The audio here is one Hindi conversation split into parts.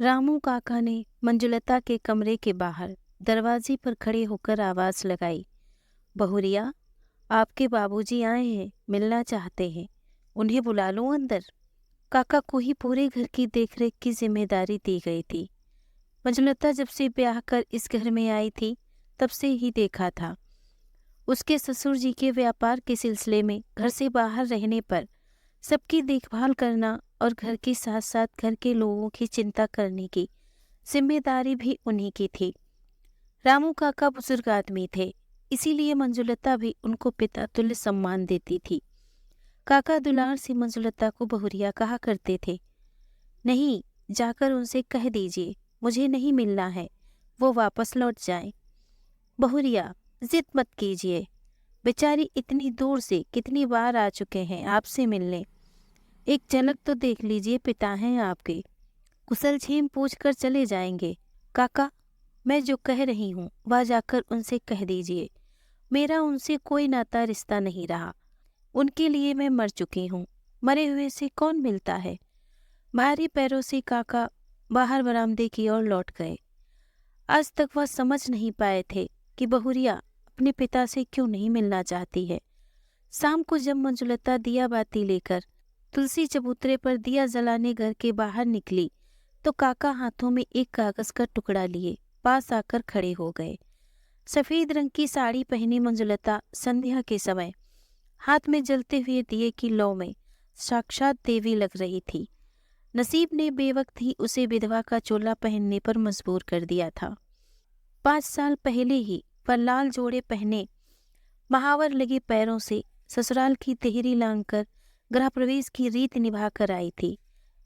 रामू काका ने मंजुलता के कमरे के बाहर दरवाजे पर खड़े होकर आवाज लगाई। बहुरिया, आपके बाबूजी आए हैं, मिलना चाहते हैं, उन्हें बुला लो अंदर। काका को ही पूरे घर की देखरेख की जिम्मेदारी दी गई थी। मंजुलता जब से ब्याह कर इस घर में आई थी तब से ही देखा था। उसके ससुर जी के व्यापार के सिलसिले में घर से बाहर रहने पर सबकी देखभाल करना और घर के साथ साथ घर के लोगों की चिंता करने की जिम्मेदारी भी उन्हीं की थी। रामू काका बुजुर्ग आदमी थे, इसीलिए मंजुलता भी उनको पिता तुल्य सम्मान देती थी। काका दुलार से मंजुलता को बहुरिया कहा करते थे। नहीं, जाकर उनसे कह दीजिए मुझे नहीं मिलना है, वो वापस लौट जाएं। बहुरिया, जिद मत कीजिए, बेचारी इतनी दूर से कितनी बार आ चुके हैं आपसे मिलने। एक झलक तो देख लीजिए, पिता हैं आपके, कुशल छेम पूछ कर चले जाएंगे। काका, मैं जो कह रही हूँ वह जाकर उनसे कह दीजिए। मेरा उनसे कोई नाता रिश्ता नहीं रहा, उनके लिए मैं मर चुकी हूँ, मरे हुए से कौन मिलता है। भारी पैरों से काका बाहर बरामदे की ओर लौट गए। आज तक वह समझ नहीं पाए थे कि बहुरिया अपने पिता से क्यों नहीं मिलना चाहती है। शाम को जब मंजुलता दिया बाती लेकर तुलसी चबूतरे पर दिया जलाने घर के बाहर निकली तो काका हाथों में एक कागज का टुकड़ा लिए पास आकर खड़े हो गए। सफेद रंग की साड़ी पहनी मंजुलता संध्या के समय हाथ में जलते हुए दिए की लौ में साक्षात देवी लग रही थी। नसीब ने बेवक्त ही उसे विधवा का चोला पहनने पर मजबूर कर दिया था। 5 साल पहले ही वह लाल जोड़े पहने महावर लगे पैरों से ससुराल की देहरी लांघकर गृह प्रवेश की रीत निभा कर आई थी।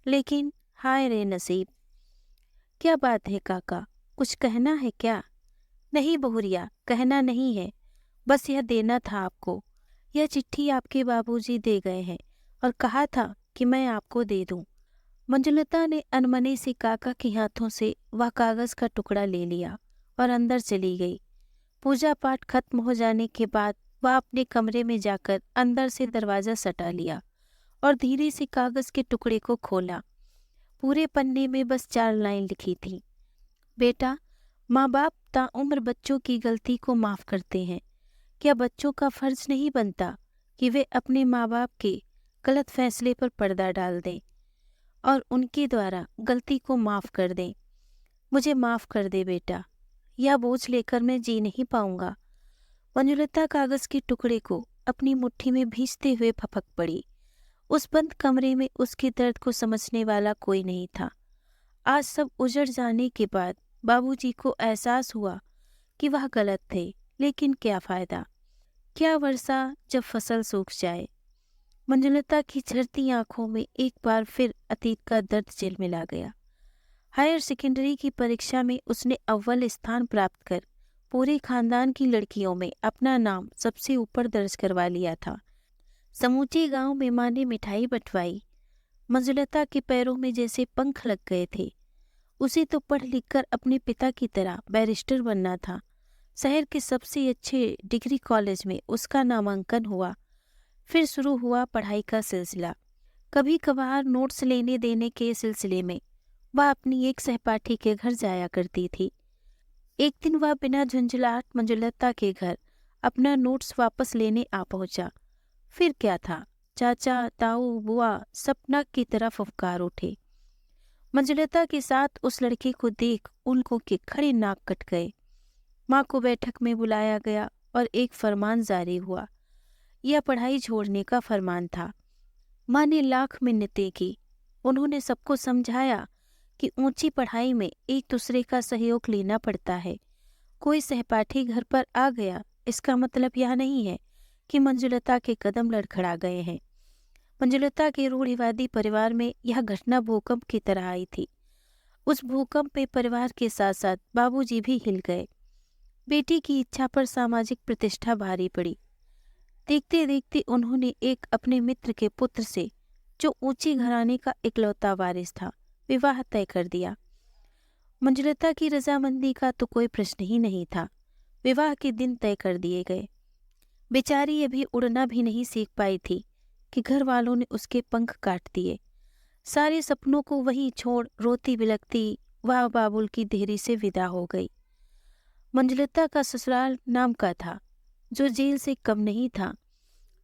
लेकिन हाय रे नसीब। क्या बात है काका, कुछ कहना है क्या? नहीं बहुरिया, कहना नहीं है, बस यह देना था आपको। यह चिट्ठी आपके बाबूजी दे गए हैं और कहा था कि मैं आपको दे दूं। मंजुलता ने अनमने से काका के हाथों से वह कागज का टुकड़ा ले लिया और अंदर चली गई। पूजा पाठ खत्म हो जाने के बाद वह अपने कमरे में जाकर अंदर से दरवाजा सटा लिया और धीरे से कागज के टुकड़े को खोला। पूरे पन्ने में बस 4 लाइन लिखी थी। बेटा, माँ बाप ताउम्र बच्चों की गलती को माफ करते हैं। क्या बच्चों का फर्ज नहीं बनता कि वे अपने माँ बाप के गलत फैसले पर पर्दा डाल दें और उनके द्वारा गलती को माफ कर दें? मुझे माफ कर दे बेटा, यह बोझ लेकर मैं जी नहीं पाऊंगा। मंजुलता कागज के टुकड़े को अपनी मुट्ठी में भींचते हुए फपक पड़ी। उस बंद कमरे में उसके दर्द को समझने वाला कोई नहीं था। आज सब उजड़ जाने के बाद बाबूजी को एहसास हुआ कि वह गलत थे, लेकिन क्या फायदा? क्या वर्षा जब फसल सूख जाए। मंजुलता की झरती आंखों में एक बार फिर अतीत का दर्द झिलमिला गया। हायर सेकेंडरी की परीक्षा में उसने अव्वल स्थान प्राप्त कर पूरे खानदान की लड़कियों में अपना नाम सबसे ऊपर दर्ज करवा लिया था। समूचे गांव में माँ ने मिठाई बंटवाई। मंजुलता के पैरों में जैसे पंख लग गए थे। उसे तो पढ़ लिख कर अपने पिता की तरह बैरिस्टर बनना था। शहर के सबसे अच्छे डिग्री कॉलेज में उसका नामांकन हुआ। फिर शुरू हुआ पढ़ाई का सिलसिला। कभी कभार नोट्स लेने देने के सिलसिले में वह अपनी एक सहपाठी के घर जाया करती थी। एक दिन वह बिना झुंझलाहट मंजुलता के घर अपना नोट्स वापस लेने आ पहुंचा। फिर क्या था, चाचा ताऊ बुआ सब नाक की तरह फुफकार उठे। मंजुलता के साथ उस लड़के को देख उनको के खड़े नाक कट गए। माँ को बैठक में बुलाया गया और एक फरमान जारी हुआ। यह पढ़ाई छोड़ने का फरमान था। माँ ने लाख मिन्नतें की। उन्होंने सबको समझाया कि ऊंची पढ़ाई में एक दूसरे का सहयोग लेना पड़ता है। कोई सहपाठी घर पर आ गया, इसका मतलब यह नहीं है कि मंजुलता के कदम लड़खड़ा गए हैं। मंजुलता के रूढ़िवादी परिवार में यह घटना भूकंप की तरह आई थी। उस भूकंप में परिवार के साथ साथ बाबूजी भी हिल गए। बेटी की इच्छा पर सामाजिक प्रतिष्ठा भारी पड़ी। देखते देखते उन्होंने एक अपने मित्र के पुत्र से, जो ऊंची घराने का इकलौता वारिस था, विवाह तय कर दिया। मंजुलता की रजामंदी का तो कोई प्रश्न ही नहीं था। विवाह के दिन तय कर दिए गए। बेचारी अभी उड़ना भी नहीं सीख पाई थी कि घर वालों ने उसके पंख काट दिए। सारे सपनों को वहीं छोड़ रोती बिलखती वह बाबुल की देहरी से विदा हो गई। मंजुलता का ससुराल नाम का था, जो जेल से कम नहीं था।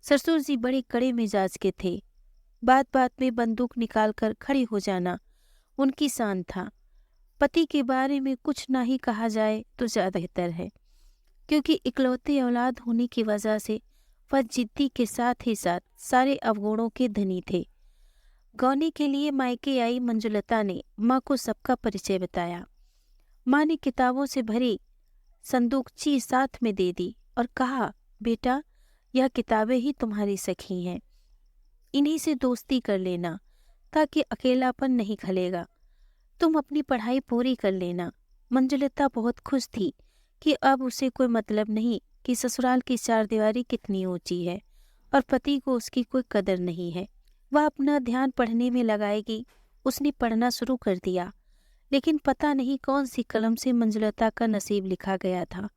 ससुर जी बड़े कड़े मिजाज के थे। बात बात में बंदूक निकालकर खड़ी हो जाना उनकी शान था। पति के बारे में कुछ ना ही कहा जाए तो ज्यादा बेहतर है, क्योंकि इकलौते औलाद होने की वजह से वह जिद्दी के साथ ही साथ सारे अवगुणों के धनी थे। गौनी के लिए मायके आई मंजुलता ने माँ को सबका परिचय बताया। माँ ने किताबों से भरी संदूकची साथ में दे दी और कहा, बेटा, यह किताबें ही तुम्हारी सखी हैं, इन्हीं से दोस्ती कर लेना ताकि अकेलापन नहीं खलेगा। तुम अपनी पढ़ाई पूरी कर लेना। मंजुलता बहुत खुश थी कि अब उसे कोई मतलब नहीं कि ससुराल की चारदीवारी कितनी ऊंची है और पति को उसकी कोई कदर नहीं है। वह अपना ध्यान पढ़ने में लगाएगी। उसने पढ़ना शुरू कर दिया, लेकिन पता नहीं कौन सी कलम से मंजुलता का नसीब लिखा गया था।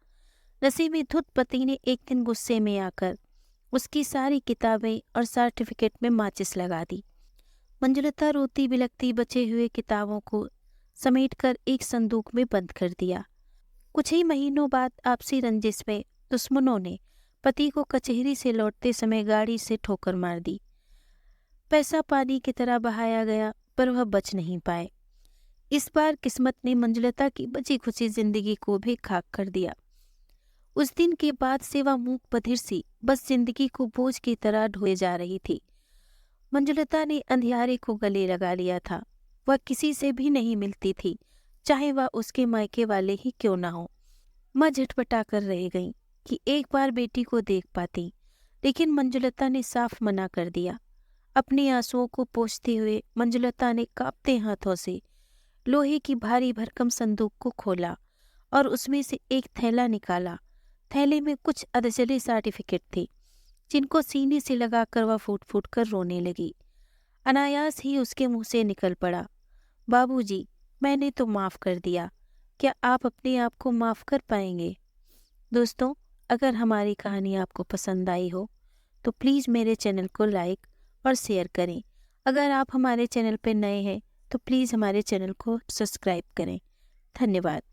नसीब में धुत पति ने एक दिन गुस्से में आकर उसकी सारी किताबें और सर्टिफिकेट में माचिस लगा दी। मंजुलता रोती बिलखती बचे हुए किताबों को समेटकर एक संदूक में बंद कर दिया। कुछ ही महीनों बाद आपसी रंजिश में दुश्मनों ने पति को कचहरी से लौटते समय गाड़ी से ठोकर मार दी। पैसा पानी की तरह बहाया गया, पर वह बच नहीं पाए। इस बार किस्मत ने मंजुलता की बची खुची जिंदगी को भी खाक कर दिया। उस दिन के बाद से वह मूक बधिर सी बस जिंदगी को बोझ की तरह ढोए जा रही थी। मंजुलता ने अंधियारे को गले लगा लिया था। वह किसी से भी नहीं मिलती थी, चाहे वह उसके मायके वाले ही क्यों ना हो। माँ झटपटा कर रह गई कि एक बार बेटी को देख पाती, लेकिन मंजुलता ने साफ मना कर दिया। अपने आंसुओं को पोंछते हुए मंजुलता ने कांपते हाथों से लोहे की भारी भरकम संदूक को खोला और उसमें से एक थैला निकाला। थैले में कुछ अधजले सर्टिफिकेट थे, जिनको सीने से लगाकर वह फूट फूट कर रोने लगी। अनायास ही उसके मुंह से निकल पड़ा, बाबूजी, मैंने तो माफ़ कर दिया, क्या आप अपने आप को माफ़ कर पाएंगे? दोस्तों, अगर हमारी कहानी आपको पसंद आई हो तो प्लीज़ मेरे चैनल को लाइक और शेयर करें। अगर आप हमारे चैनल पर नए हैं तो प्लीज़ हमारे चैनल को सब्सक्राइब करें। धन्यवाद।